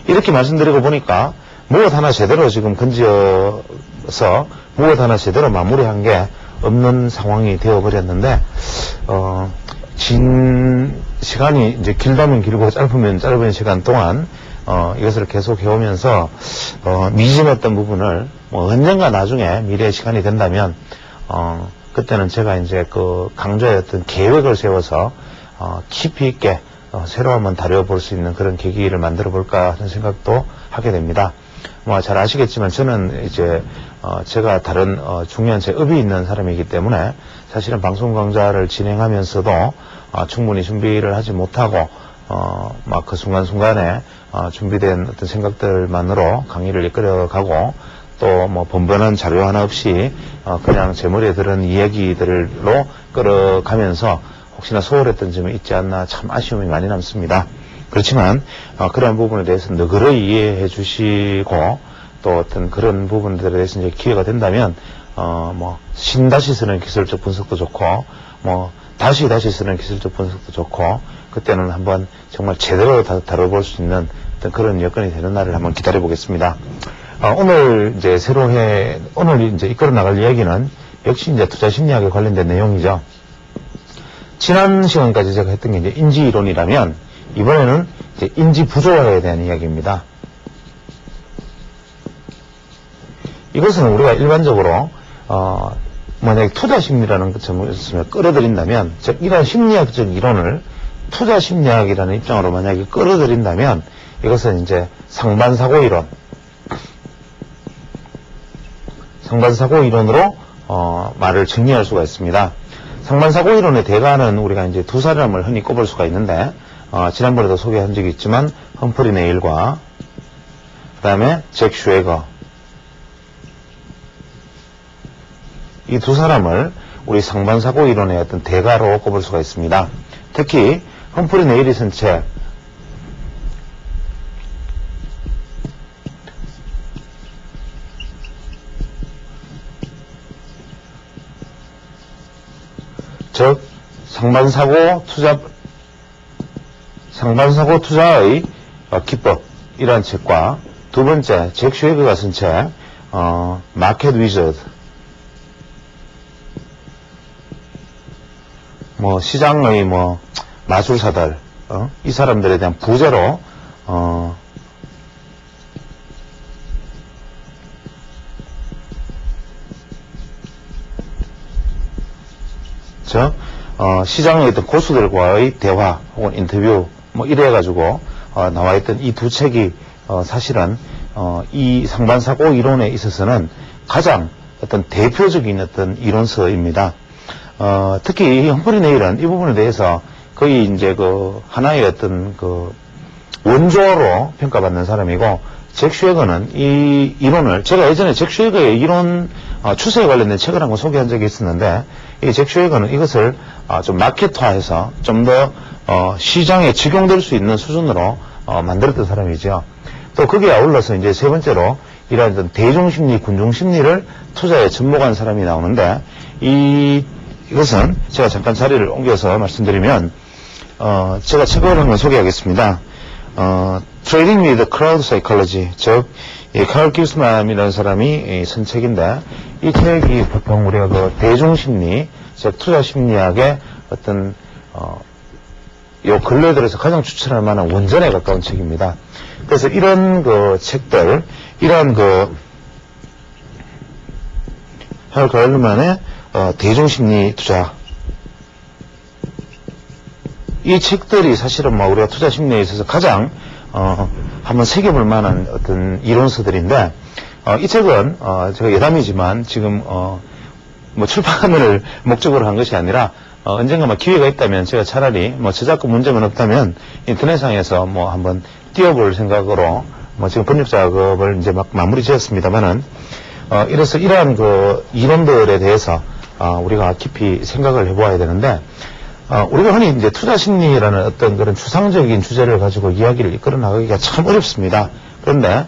이렇게 말씀드리고 보니까 무엇 하나 제대로 지금 건지어서 무엇 하나 제대로 마무리한 게 없는 상황이 되어버렸는데, 긴 시간이 이제 길다면 길고 짧으면 짧은 시간 동안 이것을 계속 해오면서 미진했던 부분을 언젠가 나중에 미래의 시간이 된다면 그때는 제가 이제 강좌의 어떤 계획을 세워서 깊이 있게 새로 한번 다뤄볼 수 있는 그런 계기를 만들어 볼까 하는 생각도 하게 됩니다. 잘 아시겠지만 저는 이제 제가 다른 중요한 제 업이 있는 사람이기 때문에 사실은 방송 강좌를 진행하면서도 충분히 준비를 하지 못하고 그 순간순간에 준비된 어떤 생각들만으로 강의를 이끌어가고, 또 번번한 자료 하나 없이 그냥 제 머리에 들은 이야기들로 끌어가면서 혹시나 소홀했던 점이 있지 않나 참 아쉬움이 많이 남습니다. 그렇지만 그런 부분에 대해서 너그러이 이해해 주시고, 또 어떤 그런 부분들에 대해서 이제 기회가 된다면 신다시 쓰는 기술적 분석도 좋고 다시 쓰는 기술적 분석도 좋고, 그때는 한번 정말 제대로 다뤄볼 수 있는 어떤 그런 여건이 되는 날을 한번 기다려 보겠습니다. 오늘 이제 오늘 이제 이끌어 나갈 이야기는 역시 이제 투자 심리학에 관련된 내용이죠. 지난 시간까지 제가 했던 게 이제 인지 이론이라면 이번에는 이제 인지 부조화에 대한 이야기입니다. 이것은 우리가 일반적으로 만약에 투자 심리라는 것을 끌어들인다면, 즉 이러한 심리학적 이론을 투자 심리학이라는 입장으로 만약에 끌어들인다면 이것은 이제 상반사고 이론으로 말을 정리할 수가 있습니다. 상반사고 이론의 대가는 우리가 이제 두 사람을 흔히 꼽을 수가 있는데, 지난번에도 소개한 적이 있지만 험프리 네일과 그 다음에 잭 슈에거, 이 두 사람을 우리 상반사고 이론의 어떤 대가로 꼽을 수가 있습니다. 특히 험프리 네일이 쓴 책, 상반사고 투자의 기법이라는 책과 두 번째, 잭 슈웨그가 쓴 책, 마켓 위저드. 시장의 마술사들, 이 사람들에 대한 부제로, 시장의 어떤 고수들과의 대화 혹은 인터뷰 이래가지고 나와있던 이 두 책이 사실은 이 상반사고 이론에 있어서는 가장 어떤 대표적인 어떤 이론서입니다. 특히 이 험프리 네일은 이 부분에 대해서 거의 이제 하나의 어떤 원조로 평가받는 사람이고, 잭 슈웨거는 이 이론을, 제가 예전에 잭 슈웨거의 이론 추세에 관련된 책을 한번 소개한 적이 있었는데, 이 잭 슈웨거는 이것을 좀 마켓화해서 좀 더 시장에 적용될 수 있는 수준으로 만들었던 사람이죠. 또 거기에 아울러서 이제 세 번째로 이러한 대중심리, 군중심리를 투자에 접목한 사람이 나오는데, 이것은 제가 잠깐 자리를 옮겨서 말씀드리면, 제가 책을 한번 소개하겠습니다. Trading with Crowd Psychology, 즉, 칼 기우스만이라는 사람이 쓴 책인데, 이 책이 보통 우리가 대중심리, 즉, 투자심리학의 어떤, 요 근래에 들어서 가장 추천할 만한 원전에 가까운 책입니다. 그래서 이런 책들, 이런 할 가을만의 대중심리 투자, 이 책들이 사실은 우리가 투자 심리에 있어서 가장 한번 새겨볼 만한 어떤 이론서들인데, 이 책은 제가 예담이지만 지금 출판을 목적으로 한 것이 아니라 언젠가 기회가 있다면 제가 차라리 저작권 문제만 없다면 인터넷상에서 한번 띄워볼 생각으로 지금 번역 작업을 이제 마무리 지었습니다만은, 이래서 이러한 이론들에 대해서 우리가 깊이 생각을 해보아야 되는데, 우리가 흔히 이제 투자 심리라는 어떤 그런 추상적인 주제를 가지고 이야기를 이끌어 나가기가 참 어렵습니다. 그런데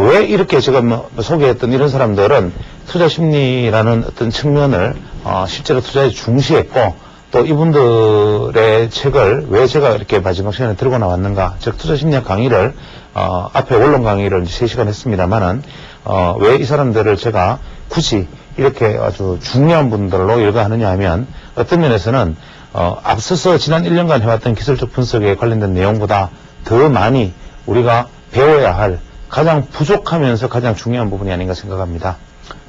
왜 이렇게 제가 소개했던 이런 사람들은 투자 심리라는 어떤 측면을 실제로 투자에 중시했고, 또 이분들의 책을 왜 제가 이렇게 마지막 시간에 들고 나왔는가, 즉 투자 심리학 강의를 앞에 원론 강의를 3시간 했습니다만은 왜 이 사람들을 제가 굳이 이렇게 아주 중요한 분들로 일가하느냐 하면, 어떤 면에서는 앞서서 지난 1년간 해왔던 기술적 분석에 관련된 내용보다 더 많이 우리가 배워야 할 가장 부족하면서 가장 중요한 부분이 아닌가 생각합니다.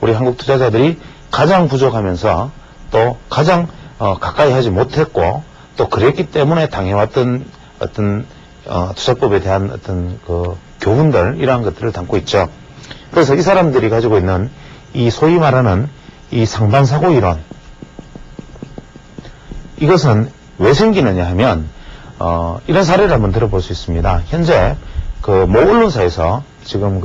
우리 한국 투자자들이 가장 부족하면서 또 가장 가까이 하지 못했고, 또 그랬기 때문에 당해왔던 어떤 투자법에 대한 어떤 교훈들, 이러한 것들을 담고 있죠. 그래서 이 사람들이 가지고 있는 이 소위 말하는 이 상반사고 이론, 이것은 왜 생기느냐 하면 이런 사례를 한번 들어볼 수 있습니다. 현재 모 언론사에서 지금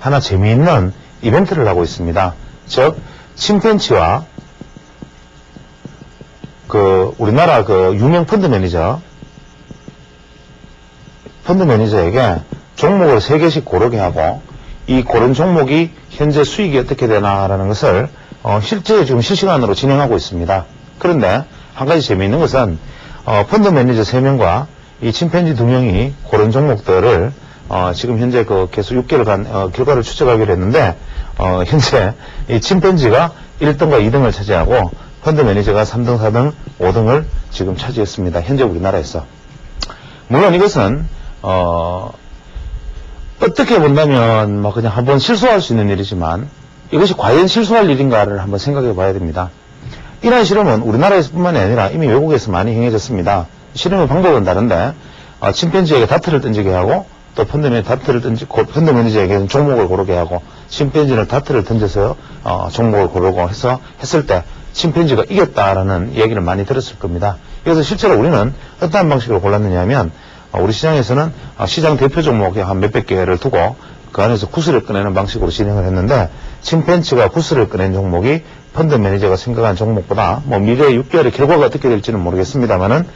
하나 재미있는 이벤트를 하고 있습니다. 즉, 침팬지와 우리나라 유명 펀드 매니저에게 종목을 3개씩 고르게 하고, 이 고른 종목이 현재 수익이 어떻게 되나라는 것을 실제 지금 실시간으로 진행하고 있습니다. 그런데 한 가지 재미있는 것은 펀드 매니저 3명과 이 침팬지 2명이 고른 종목들을 지금 현재 계속 6개월간 결과를 추적하기로 했는데, 현재 이 침팬지가 1등과 2등을 차지하고 펀드 매니저가 3등, 4등, 5등을 지금 차지했습니다. 현재 우리나라에서. 물론 이것은 어떻게 본다면 그냥 한번 실수할 수 있는 일이지만, 이것이 과연 실수할 일인가를 한번 생각해 봐야 됩니다. 이러한 실험은 우리나라에서뿐만이 아니라 이미 외국에서 많이 행해졌습니다. 실험의 방법은 다른데, 침팬지에게 다트를 던지게 하고, 또 펀드 매니저에게는 종목을 고르게 하고, 침팬지는 다트를 던져서 종목을 고르고 했을 때 침팬지가 이겼다라는 얘기를 많이 들었을 겁니다. 그래서 실제로 우리는 어떠한 방식으로 골랐느냐 하면, 우리 시장에서는 시장 대표 종목에 한 몇백 개를 두고 그 안에서 구슬을 꺼내는 방식으로 진행을 했는데, 침팬지가 구슬을 꺼낸 종목이 펀드 매니저가 생각한 종목보다 미래 6개월의 결과가 어떻게 될지는 모르겠습니다만은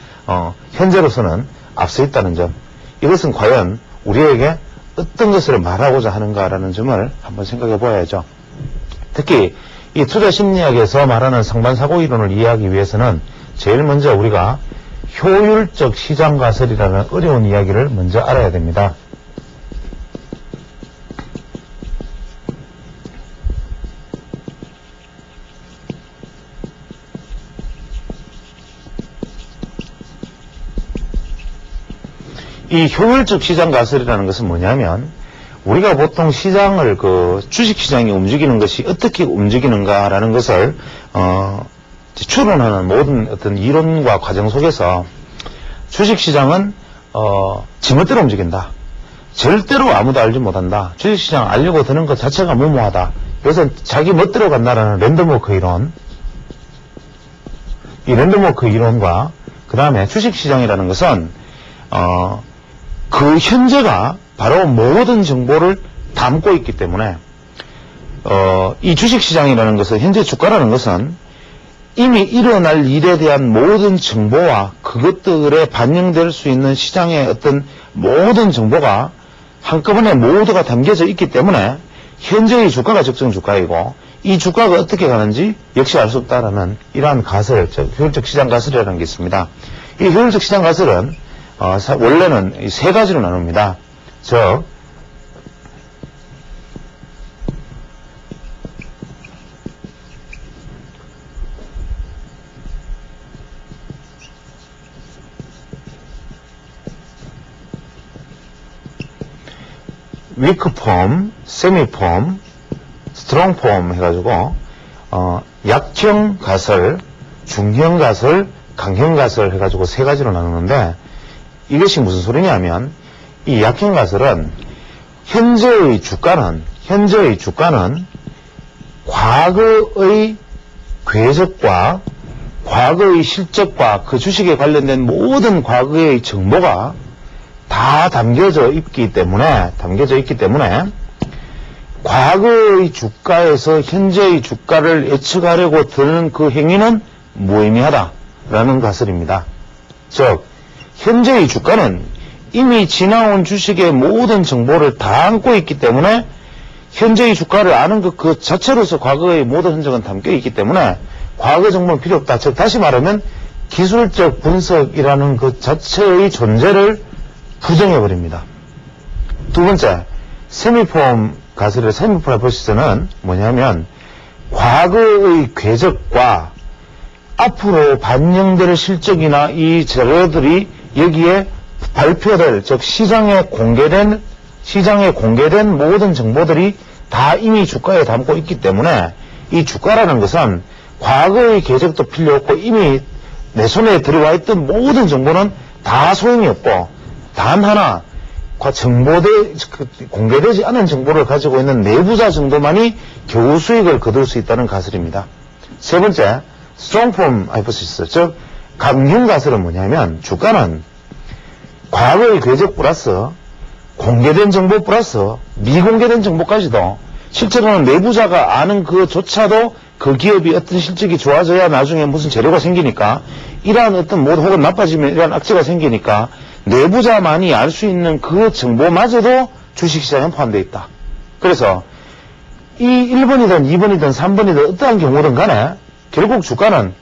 현재로서는 앞서 있다는 점, 이것은 과연 우리에게 어떤 것을 말하고자 하는가라는 점을 한번 생각해 보아야죠. 특히 이 투자 심리학에서 말하는 상반사고 이론을 이해하기 위해서는 제일 먼저 우리가 효율적 시장 가설이라는 어려운 이야기를 먼저 알아야 됩니다. 이 효율적 시장 가설이라는 것은 뭐냐면 우리가 보통 시장을 주식시장이 움직이는 것이 어떻게 움직이는가라는 것을 추론하는 모든 어떤 이론과 과정 속에서 주식시장은 지멋대로 움직인다. 절대로 아무도 알지 못한다. 주식시장 알려고 드는 것 자체가 무모하다. 그래서 자기 멋대로 간다라는 랜덤워크 이론, 이 랜덤워크 이론과 그 다음에 주식시장이라는 것은 그 현재가 바로 모든 정보를 담고 있기 때문에 이 주식시장이라는 것은 현재 주가라는 것은 이미 일어날 일에 대한 모든 정보와 그것들에 반영될 수 있는 시장의 어떤 모든 정보가 한꺼번에 모두가 담겨져 있기 때문에 현재의 주가가 적정 주가이고 이 주가가 어떻게 가는지 역시 알 수 없다라는 이러한 가설, 즉 효율적 시장 가설이라는 게 있습니다. 이 효율적 시장 가설은 원래는 세 가지로 나눕니다. 즉 위크 폼, 세미 폼, 스트롱 폼 해가지고 약형 가설, 중형 가설, 강형 가설 해가지고 세 가지로 나누는데 이것이 무슨 소리냐면 이 약형 가설은 현재의 주가는 과거의 궤적과 과거의 실적과 그 주식에 관련된 모든 과거의 정보가 다 담겨져 있기 때문에 과거의 주가에서 현재의 주가를 예측하려고 드는 그 행위는 무의미하다라는 가설입니다. 즉 현재의 주가는 이미 지나온 주식의 모든 정보를 다 안고 있기 때문에 현재의 주가를 아는 것 그 자체로서 과거의 모든 흔적은 담겨 있기 때문에 과거 정보는 필요 없다. 즉 다시 말하면 기술적 분석이라는 그 자체의 존재를 부정해버립니다. 두 번째, 세미폼 가설의 세미폼 하이포시스는 뭐냐면 과거의 궤적과 앞으로 반영될 실적이나 이 자료들이 여기에 발표될, 즉 시장에 공개된 모든 정보들이 다 이미 주가에 담고 있기 때문에 이 주가라는 것은 과거의 궤적도 필요 없고 이미 내 손에 들어와 있던 모든 정보는 다 소용이 없고 단 하나 공개되지 않은 정보를 가지고 있는 내부자 정도만이 겨우 수익을 거둘 수 있다는 가설입니다. 세 번째, 스트롱폼 하이포시스, 즉 강형 가설은 뭐냐면 주가는 과거의 궤적 플러스 공개된 정보 플러스 미공개된 정보까지도 실제로는 내부자가 아는 그조차도 그 기업이 어떤 실적이 좋아져야 나중에 무슨 재료가 생기니까 이러한 어떤 모드 혹은 나빠지면 이러한 악재가 생기니까 내부자만이 알 수 있는 그 정보마저도 주식시장에 포함되어 있다. 그래서 이 1번이든 2번이든 3번이든 어떠한 경우든 간에 결국 주가는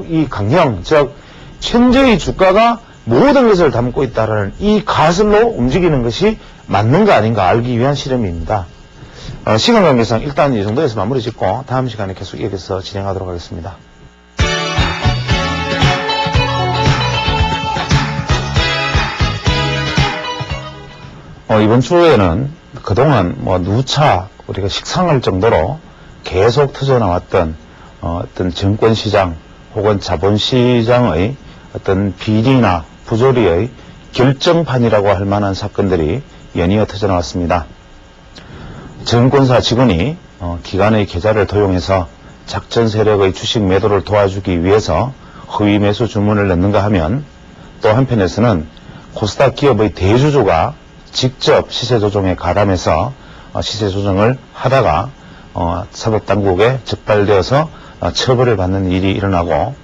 이 강형, 즉 현재의 주가가 모든 것을 담고 있다는 이 가설로 움직이는 것이 맞는가 아닌가 알기 위한 실험입니다. 시간 관계상 일단 이 정도에서 마무리 짓고 다음 시간에 계속 이어서 진행하도록 하겠습니다. 이번 주에는 그동안 누차 우리가 식상할 정도로 계속 터져나왔던 어떤 증권시장 혹은 자본시장의 어떤 비리나 부조리의 결정판이라고 할 만한 사건들이 연이어 터져나왔습니다. 증권사 직원이 기관의 계좌를 도용해서 작전 세력의 주식 매도를 도와주기 위해서 허위 매수 주문을 넣는가 하면 또 한편에서는 코스닥 기업의 대주주가 직접 시세 조정에 가담해서 시세 조정을 하다가 사법당국에 적발되어서 처벌을 받는 일이 일어나고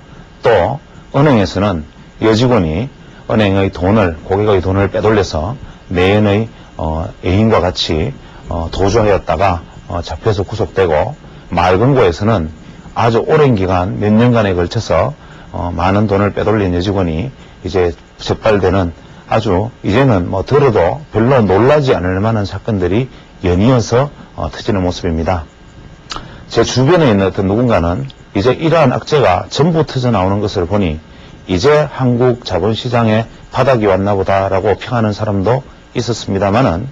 또 은행에서는 여직원이 은행의 돈을 고객의 돈을 빼돌려서 내연의 애인과 같이 도주하였다가 잡혀서 구속되고 마을금고에서는 아주 오랜 기간 몇 년간에 걸쳐서 많은 돈을 빼돌린 여직원이 이제 적발되는 아주 이제는 뭐 들어도 별로 놀라지 않을 만한 사건들이 연이어서 터지는 모습입니다. 제 주변에 있는 어떤 누군가는 이제 이러한 악재가 전부 터져 나오는 것을 보니 이제 한국 자본시장에 바닥이 왔나 보다라고 평하는 사람도 있었습니다만은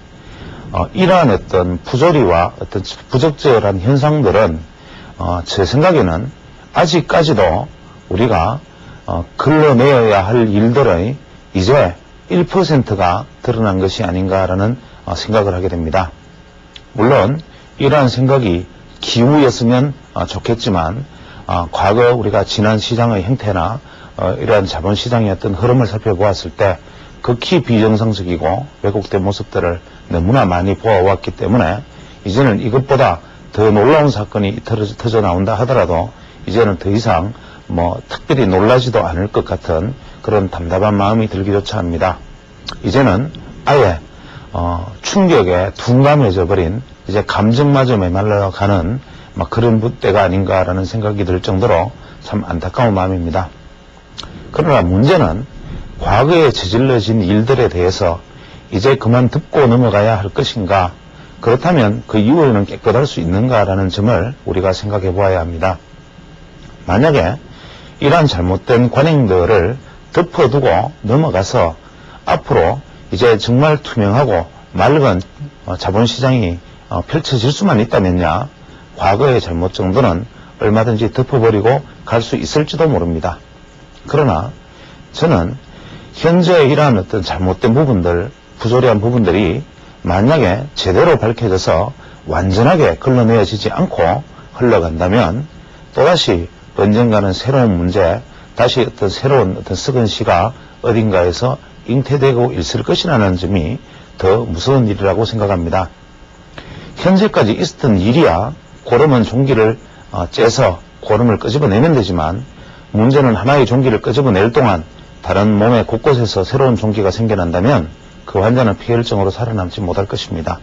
이러한 어떤 부조리와 어떤 부적절한 현상들은 제 생각에는 아직까지도 우리가 걸러내어야 할 일들의 이제 1%가 드러난 것이 아닌가라는 생각을 하게 됩니다. 물론 이러한 생각이 기우였으면 좋겠지만 과거 우리가 지난 시장의 형태나 이러한 자본시장의 어떤 흐름을 살펴보았을 때 극히 비정상적이고 왜곡된 모습들을 너무나 많이 보아왔기 때문에 이제는 이것보다 더 놀라운 사건이 터져 나온다 하더라도 이제는 더 이상 뭐 특별히 놀라지도 않을 것 같은 그런 답답한 마음이 들기조차 합니다. 이제는 아예 충격에 둔감해져 버린 이제 감정마저 메말라가는 그런 때가 아닌가라는 생각이 들 정도로 참 안타까운 마음입니다. 그러나 문제는 과거에 저질러진 일들에 대해서 이제 그만 덮고 넘어가야 할 것인가, 그렇다면 그 이후에는 깨끗할 수 있는가라는 점을 우리가 생각해 보아야 합니다. 만약에 이러한 잘못된 관행들을 덮어두고 넘어가서 앞으로 이제 정말 투명하고 맑은 자본시장이 펼쳐질 수만 있다면야 과거의 잘못 정도는 얼마든지 덮어버리고 갈 수 있을지도 모릅니다. 그러나 저는 현재 이러한 어떤 잘못된 부분들, 부조리한 부분들이 만약에 제대로 밝혀져서 완전하게 걸러내어지지 않고 흘러간다면 또다시 언젠가는 새로운 문제, 다시 어떤 새로운 어떤 썩은 씨가 어딘가에서 잉태되고 있을 것이라는 점이 더 무서운 일이라고 생각합니다. 현재까지 있었던 일이야 고름은 종기를 째서 고름을 끄집어내면 되지만 문제는 하나의 종기를 끄집어낼 동안 다른 몸의 곳곳에서 새로운 종기가 생겨난다면 그 환자는 폐혈증으로 살아남지 못할 것입니다.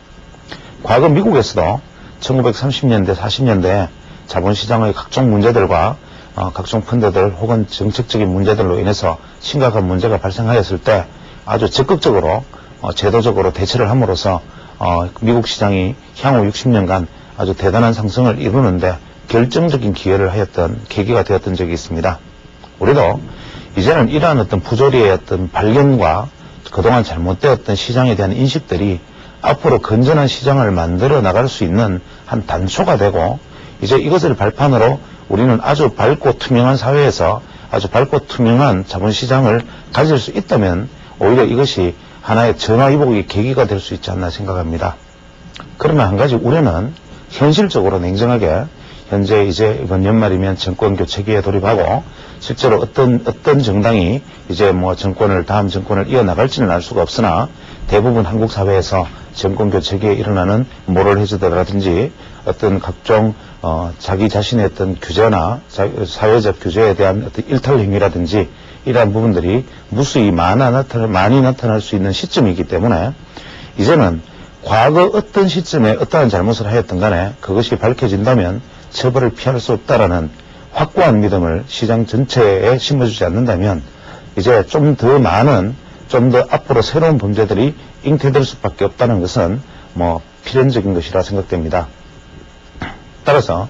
과거 미국에서도 1930년대, 40년대에 자본시장의 각종 문제들과 각종 펀드들 혹은 정책적인 문제들로 인해서 심각한 문제가 발생하였을 때 아주 적극적으로 제도적으로 대처를 함으로써 미국 시장이 향후 60년간 아주 대단한 상승을 이루는데 결정적인 기여를 하였던 계기가 되었던 적이 있습니다. 우리도 이제는 이러한 어떤 부조리의 어떤 발견과 그동안 잘못되었던 시장에 대한 인식들이 앞으로 건전한 시장을 만들어 나갈 수 있는 한 단초가 되고 이제 이것을 발판으로 우리는 아주 밝고 투명한 사회에서 아주 밝고 투명한 자본시장을 가질 수 있다면 오히려 이것이 하나의 전화위복의 계기가 될 수 있지 않나 생각합니다. 그러나 한 가지 우려는 현실적으로 냉정하게 현재 이제 이번 연말이면 정권 교체기에 돌입하고 실제로 어떤 정당이 이제 뭐 다음 정권을 이어나갈지는 알 수가 없으나 대부분 한국 사회에서 정권 교체기에 일어나는 모럴 해저드라든지 어떤 각종 자기 자신의 어떤 규제나 사회적 규제에 대한 어떤 일탈 행위라든지 이러한 부분들이 무수히 많이 나타날 수 있는 시점이기 때문에 이제는 과거 어떤 시점에 어떠한 잘못을 하였던 간에 그것이 밝혀진다면 처벌을 피할 수 없다라는 확고한 믿음을 시장 전체에 심어주지 않는다면 이제 좀 더 많은 좀 더 앞으로 새로운 범죄들이 잉태될 수밖에 없다는 것은 뭐 필연적인 것이라 생각됩니다. 따라서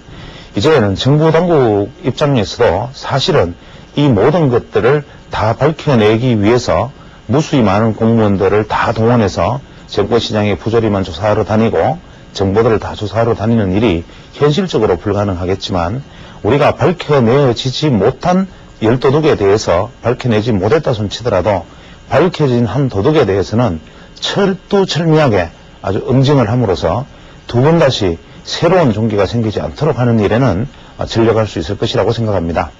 이제는 정부 당국 입장에서도 사실은 이 모든 것들을 다 밝혀내기 위해서 무수히 많은 공무원들을 다 동원해서 정권시장의 부조리만 조사하러 다니고 정보들을 다 조사하러 다니는 일이 현실적으로 불가능하겠지만 우리가 밝혀내지지 못한 10도둑에 대해서 밝혀내지 못했다 손치더라도 밝혀진 한 도둑에 대해서는 철두철미하게 아주 응징을 함으로써 두 번 다시 새로운 종기가 생기지 않도록 하는 일에는 전력할 수 있을 것이라고 생각합니다.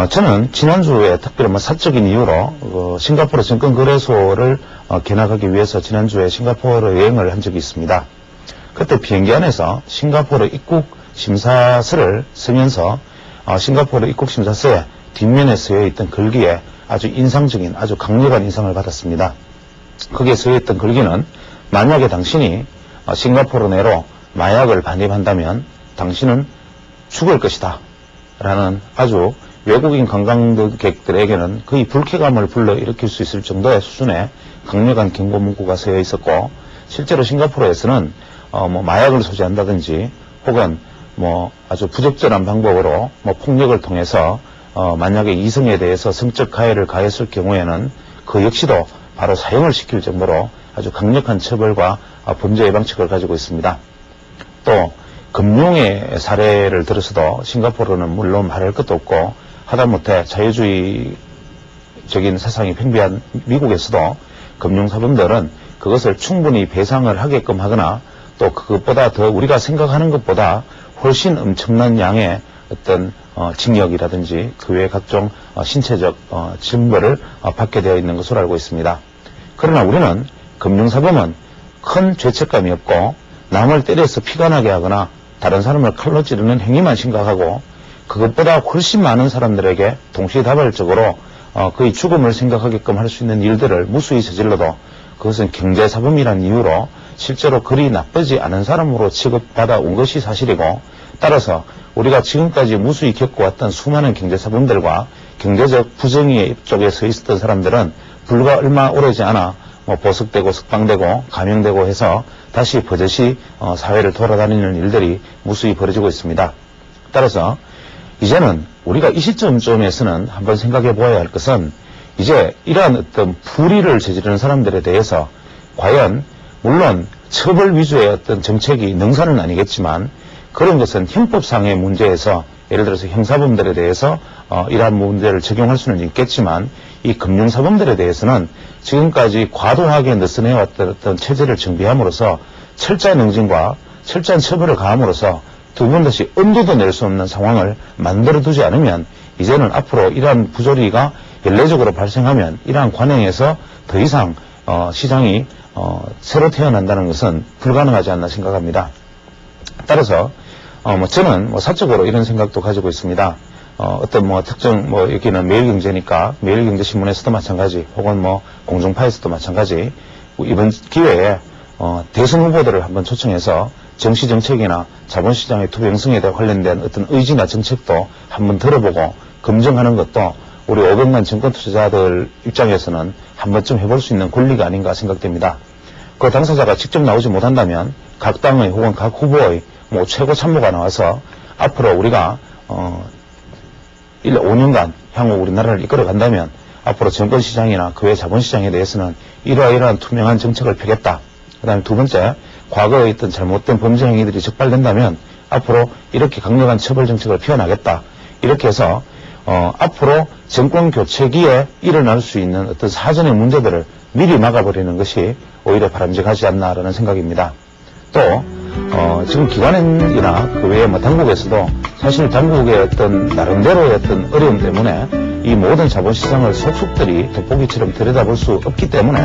저는 지난주에 특별히 사적인 이유로 싱가포르 증권거래소를 견학하기 위해서 지난주에 싱가포르 여행을 한 적이 있습니다. 그때 비행기 안에서 싱가포르 입국 심사서를 쓰면서 싱가포르 입국 심사서에 뒷면에 쓰여 있던 글귀에 아주 인상적인 아주 강력한 인상을 받았습니다. 거기에 쓰여 있던 글귀는 만약에 당신이 싱가포르 내로 마약을 반입한다면 당신은 죽을 것이다 라는 아주 외국인 관광객들에게는 거의 불쾌감을 불러일으킬 수 있을 정도의 수준의 강력한 경고 문구가 쓰여 있었고, 실제로 싱가포르에서는 마약을 소지한다든지 혹은 아주 부적절한 방법으로 폭력을 통해서 만약에 이성에 대해서 성적 가해를 가했을 경우에는 그 역시도 바로 사형을 시킬 정도로 아주 강력한 처벌과 범죄 예방책을 가지고 있습니다. 또 금융의 사례를 들어서도 싱가포르는 물론 말할 것도 없고 하다못해 자유주의적인 세상이 팽배한 미국에서도 금융사범들은 그것을 충분히 배상을 하게끔 하거나 또 그것보다 더 우리가 생각하는 것보다 훨씬 엄청난 양의 어떤 징역이라든지 그 외에 각종 신체적 증거를 받게 되어 있는 것으로 알고 있습니다. 그러나 우리는 금융사범은 큰 죄책감이 없고 남을 때려서 피가 나게 하거나 다른 사람을 칼로 찌르는 행위만 심각하고 그것보다 훨씬 많은 사람들에게 동시다발적으로 거의 죽음을 생각하게끔 할 수 있는 일들을 무수히 저질러도 그것은 경제사범이라는 이유로 실제로 그리 나쁘지 않은 사람으로 취급받아 온 것이 사실이고, 따라서 우리가 지금까지 무수히 겪어왔던 수많은 경제사범들과 경제적 부정의 쪽에 서 있었던 사람들은 불과 얼마 오래지 않아 보석되고 석방되고 감형되고 해서 다시 버젓이 사회를 돌아다니는 일들이 무수히 벌어지고 있습니다. 따라서 이제는 우리가 이 시점에서는 한번 생각해 보아야 할 것은 이제 이러한 어떤 불의를 저지르는 사람들에 대해서 과연 물론 처벌 위주의 어떤 정책이 능사는 아니겠지만 그런 것은 형법상의 문제에서 예를 들어서 형사범들에 대해서 이러한 문제를 적용할 수는 있겠지만 이 금융사범들에 대해서는 지금까지 과도하게 느슨해왔던 어떤 체제를 정비함으로써 철저한 응징과 철저한 처벌을 가함으로써 두 번 다시 엄두도 낼 수 없는 상황을 만들어두지 않으면 이제는 앞으로 이러한 부조리가 연례적으로 발생하면 이러한 관행에서 더 이상 시장이 새로 태어난다는 것은 불가능하지 않나 생각합니다. 따라서 저는 사적으로 이런 생각도 가지고 있습니다. 어떤 특정 여기는 매일경제니까 매일경제신문에서도 마찬가지 혹은 공중파에서도 마찬가지 이번 기회에 대선 후보들을 한번 초청해서 정치정책이나 자본시장의 투명성에 관련된 어떤 의지나 정책도 한번 들어보고 검증하는 것도 우리 500만 정권 투자자들 입장에서는 한 번쯤 해볼 수 있는 권리가 아닌가 생각됩니다. 그 당사자가 직접 나오지 못한다면 각 당의 혹은 각 후보의 최고 참모가 나와서 앞으로 우리가 5년간 향후 우리나라를 이끌어간다면 앞으로 정권시장이나 그 외 자본시장에 대해서는 이러한 투명한 정책을 펴겠다. 그 다음에 두 번째, 과거에 있던 잘못된 범죄 행위들이 적발된다면 앞으로 이렇게 강력한 처벌 정책을 펴나가겠다. 이렇게 해서 앞으로 정권 교체기에 일어날 수 있는 어떤 사전의 문제들을 미리 막아버리는 것이 오히려 바람직하지 않나라는 생각입니다. 또 지금 기관이나 그 외에 당국에서도 사실 당국의 어떤 나름대로의 어떤 어려움 때문에 이 모든 자본시장을 속속들이 돋보기처럼 들여다볼 수 없기 때문에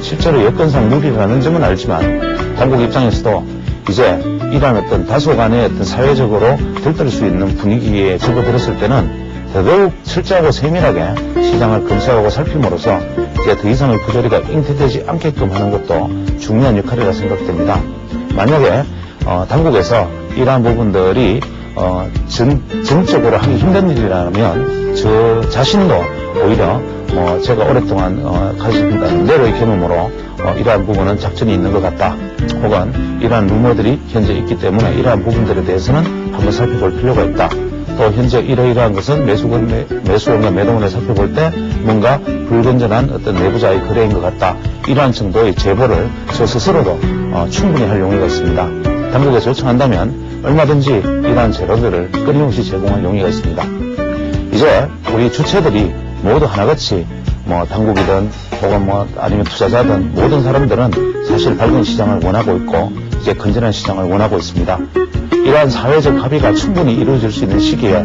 실제로 여건상 무리라는 점은 알지만 당국 입장에서도 이제 이러한 어떤 다소간의 어떤 사회적으로 들떨 수 있는 분위기에 접어들었을 때는 더더욱 철저하고 세밀하게 시장을 검색하고 살핌으로써 이제 더 이상의 부조리가 잉태되지 않게끔 하는 것도 중요한 역할이라 생각됩니다. 만약에 당국에서 이러한 부분들이 정적으로 하기 힘든 일이라면 저 자신도 오히려 제가 오랫동안 가진 나름대로의 경험으로 이러한 부분은 작전이 있는 것 같다. 혹은 이러한 루머들이 현재 있기 때문에 이러한 부분들에 대해서는 한번 살펴볼 필요가 있다. 또 현재 이러이러한 것은 매수원과 매도원을 살펴볼 때 뭔가 불건전한 어떤 내부자의 거래인 것 같다. 이러한 정도의 제보를 저 스스로도 충분히 할 용의가 있습니다. 당국에서 요청한다면 얼마든지 이러한 재료들을 끊임없이 제공할 용의가 있습니다. 이제 우리 주체들이 모두 하나같이 당국이든 혹은 아니면 투자자든 모든 사람들은 사실 밝은 시장을 원하고 있고 이제 건전한 시장을 원하고 있습니다. 이러한 사회적 합의가 충분히 이루어질 수 있는 시기에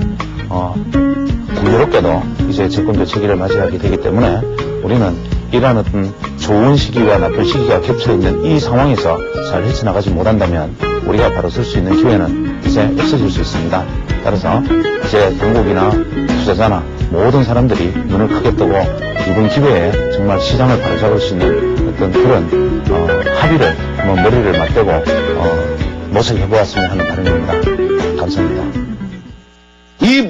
공교롭게도 이제 정권 교체기를 맞이하게 되기 때문에 우리는 이러한 어떤 좋은 시기와 나쁜 시기가 겹쳐있는 이 상황에서 잘 헤쳐나가지 못한다면 우리가 바로 설 수 있는 기회는 이제 없어질 수 있습니다. 따라서 이제 당국이나 투자자나 모든 사람들이 눈을 크게 뜨고 이번 기회에 정말 시장을 바로잡을 수 있는 어떤 그런 합의를 한번 머리를 맞대고 모색해보았으면 하는 바람입니다. 감사합니다.